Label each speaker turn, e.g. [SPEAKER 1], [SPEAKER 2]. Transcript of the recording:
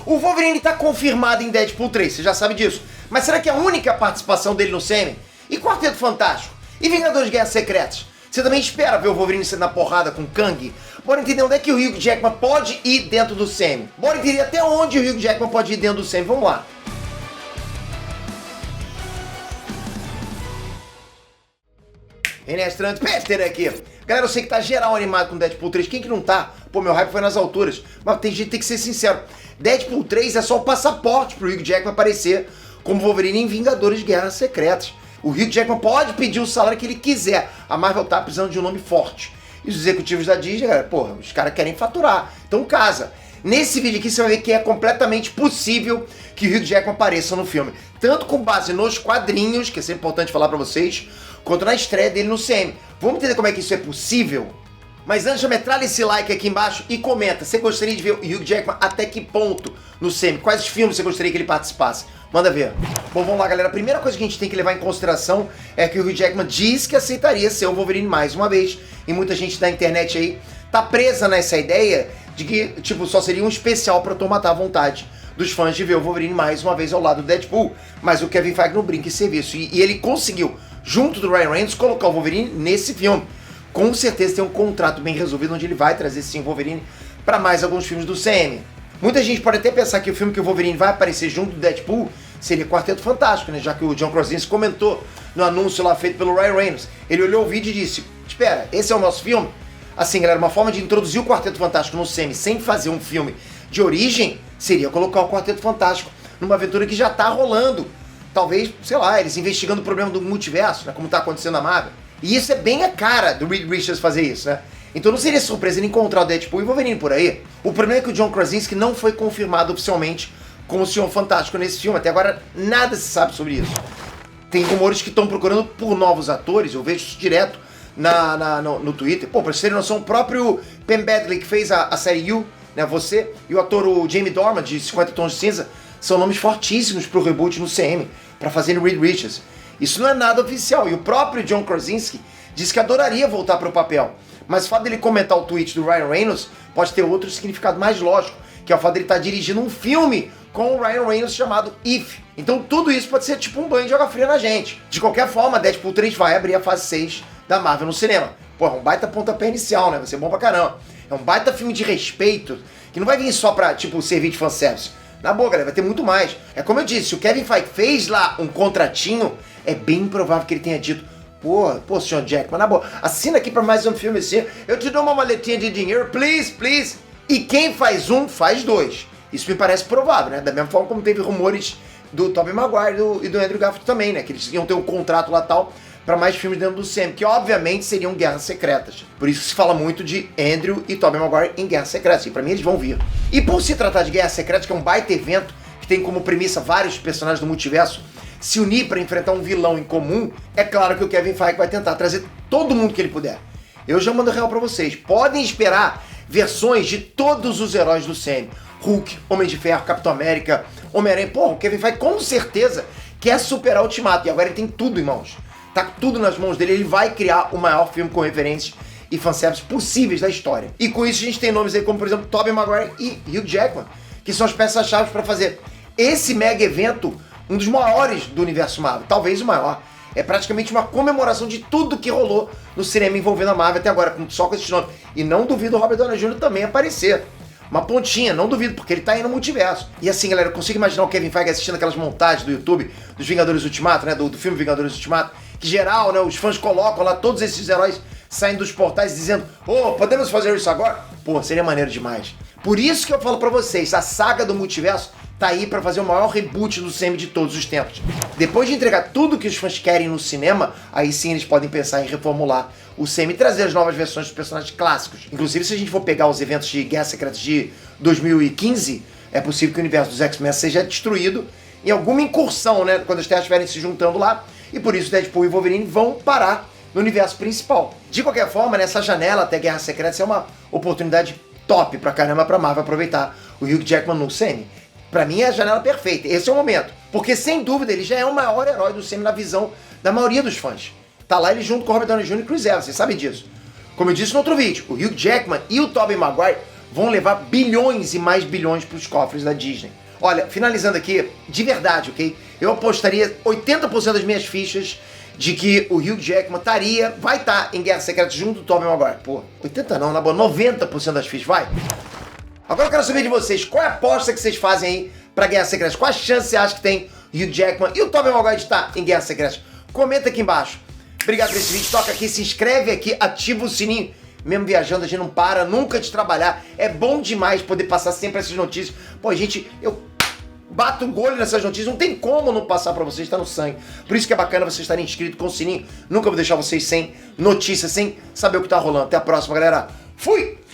[SPEAKER 1] O Wolverine tá confirmado em Deadpool 3, você já sabe disso. Mas será que é a única participação dele no Semi? E Quarteto Fantástico? E Vingadores Guerras Secretas? Você também espera ver o Wolverine sendo na porrada com Kang? Bora entender onde é que o Hugh Jackman pode ir dentro do Semi. Bora entender até onde o Hugh Jackman pode ir dentro do Semi. Vamos lá. Renestrante Pester aqui. Galera, eu sei que tá geral animado com Deadpool 3. Quem que não tá? Pô, meu hype foi nas alturas. Mas tem gente que tem que ser sincero. Deadpool 3 é só o passaporte pro Hugh Jackman aparecer como Wolverine em Vingadores Guerras Secretas. O Hugh Jackman pode pedir o salário que ele quiser. A Marvel tá precisando de um nome forte. E os executivos da Disney, galera, porra, os caras querem faturar. Então casa. Nesse vídeo aqui você vai ver que é completamente possível que o Hugh Jackman apareça no filme. Tanto com base nos quadrinhos, que é sempre importante falar pra vocês, quanto na estreia dele no CM. Vamos entender como é que isso é possível? Mas antes, já metralha esse like aqui embaixo e comenta. Você gostaria de ver o Hugh Jackman até que ponto no CM? Quais filmes você gostaria que ele participasse? Manda ver. Bom, vamos lá, galera. A primeira coisa que a gente tem que levar em consideração é que o Hugh Jackman diz que aceitaria ser o Wolverine mais uma vez. E muita gente da internet aí tá presa nessa ideia de que, tipo, só seria um especial pra eu matar a vontade dos fãs de ver o Wolverine mais uma vez ao lado do Deadpool. Mas o Kevin Feige não brinca em serviço. E ele conseguiu, junto do Ryan Reynolds, colocar o Wolverine nesse filme. Com certeza tem um contrato bem resolvido onde ele vai trazer sim o Wolverine para mais alguns filmes do CM. Muita gente pode até pensar que o filme que o Wolverine vai aparecer junto do Deadpool seria Quarteto Fantástico, né? Já que o John Krasinski comentou no anúncio lá feito pelo Ryan Reynolds. Ele olhou o vídeo e disse, espera, esse é o nosso filme? Assim, galera, uma forma de introduzir o Quarteto Fantástico no CM sem fazer um filme de origem seria colocar o Quarteto Fantástico numa aventura que já tá rolando. Talvez, sei lá, eles investigando o problema do multiverso, né? Como tá acontecendo na Marvel. E isso é bem a cara do Reed Richards fazer isso, né? Então não seria surpresa ele encontrar o Deadpool e o Wolverine por aí. O problema é que o John Krasinski não foi confirmado oficialmente como o Senhor Fantástico nesse filme. Até agora nada se sabe sobre isso. Tem rumores que estão procurando por novos atores, eu vejo isso direto no Twitter. Pô, pra vocês terem noção, o próprio Penn Badgley, que fez a série You, né, você, e o ator o Jamie Dornan, de 50 Tons de Cinza, são nomes fortíssimos pro reboot no CM, pra fazerem Reed Richards. Isso não é nada oficial, e o próprio John Krasinski disse que adoraria voltar para o papel. Mas o fato dele comentar o tweet do Ryan Reynolds pode ter outro significado mais lógico, que é o fato dele estar dirigindo um filme com o Ryan Reynolds chamado If. Então tudo isso pode ser tipo um banho de água fria na gente. De qualquer forma, Deadpool 3 vai abrir a fase 6 da Marvel no cinema. Pô, é um baita pontapé inicial, né? Vai ser bom pra caramba. É um baita filme de respeito, que não vai vir só pra, tipo, servir de fanservice. Na boa, galera, vai ter muito mais. É como eu disse, se o Kevin Feige fez lá um contratinho, é bem provável que ele tenha dito, pô, senhor Jackman, na boa, assina aqui pra mais um filme assim, eu te dou uma maletinha de dinheiro, please, please. E quem faz um, faz dois. Isso me parece provável, né? Da mesma forma como teve rumores do Tobey Maguire e do Andrew Garfield também, né? Que eles iam ter um contrato lá tal pra mais filmes dentro do CM, que obviamente seriam Guerras Secretas. Por isso se fala muito de Andrew e Tobey Maguire em Guerras Secretas, e pra mim eles vão vir. E por se tratar de Guerras Secretas, que é um baita evento, que tem como premissa vários personagens do multiverso se unir para enfrentar um vilão em comum, é claro que o Kevin Feige vai tentar trazer todo mundo que ele puder. Eu já mando real pra vocês, podem esperar versões de todos os heróis do CM. Hulk, Homem de Ferro, Capitão América, Homem-Aranha. Porra, o Kevin Feige com certeza quer superar o Ultimato, e agora ele tem tudo em mãos. Tá tudo nas mãos dele, ele vai criar o maior filme com referências e fanservice possíveis da história. E com isso a gente tem nomes aí como, por exemplo, Tobey Maguire e Hugh Jackman, que são as peças-chave para fazer esse mega evento um dos maiores do universo Marvel, talvez o maior. É praticamente uma comemoração de tudo que rolou no cinema envolvendo a Marvel até agora, só com esses nomes. E não duvido o Robert Downey Jr. também aparecer. Uma pontinha, não duvido, porque ele tá aí no multiverso. E assim, galera, eu consigo imaginar o Kevin Feige assistindo aquelas montagens do YouTube dos Vingadores Ultimato, né, do filme Vingadores Ultimato, que geral, né, os fãs colocam lá todos esses heróis saindo dos portais dizendo, podemos fazer isso agora? Pô, seria maneiro demais. Por isso que eu falo pra vocês, a saga do multiverso tá aí pra fazer o maior reboot do CM de todos os tempos. Depois de entregar tudo que os fãs querem no cinema, aí sim eles podem pensar em reformular o CM e trazer as novas versões dos personagens clássicos. Inclusive, se a gente for pegar os eventos de Guerra Secreta de 2015, é possível que o universo dos X-Men seja destruído em alguma incursão, né, quando as terras estiverem se juntando lá, e por isso Deadpool e Wolverine vão parar no universo principal. De qualquer forma, nessa janela até Guerra Secreta é uma oportunidade top pra caramba pra Marvel aproveitar o Hugh Jackman no CM. Pra mim é a janela perfeita, esse é o momento. Porque sem dúvida ele já é o maior herói do CM na visão da maioria dos fãs. Tá lá ele junto com o Robert Downey Jr. e Chris Evans, vocês sabem disso. Como eu disse no outro vídeo, o Hugh Jackman e o Tobey Maguire vão levar bilhões e mais bilhões pros cofres da Disney. Olha, finalizando aqui, de verdade, ok? Eu apostaria 80% das minhas fichas de que o Hugh Jackman vai estar em Guerra Secreta junto do Tobey Maguire. Pô, 80 não, na boa, 90% das fichas, vai. Agora eu quero saber de vocês, qual é a aposta que vocês fazem aí pra Guerra Secreta? Qual a chance você acha que tem o Hugh Jackman e o Tobey Maguire de estar em Guerra Secreta? Comenta aqui embaixo. Obrigado por esse vídeo, toca aqui, se inscreve aqui, ativa o sininho. Mesmo viajando, a gente não para nunca de trabalhar. É bom demais poder passar sempre essas notícias. Pô, gente, eu bato um olho nessas notícias, não tem como não passar pra vocês, tá no sangue. Por isso que é bacana vocês estarem inscritos com o sininho. Nunca vou deixar vocês sem notícias, sem saber o que tá rolando. Até a próxima, galera. Fui!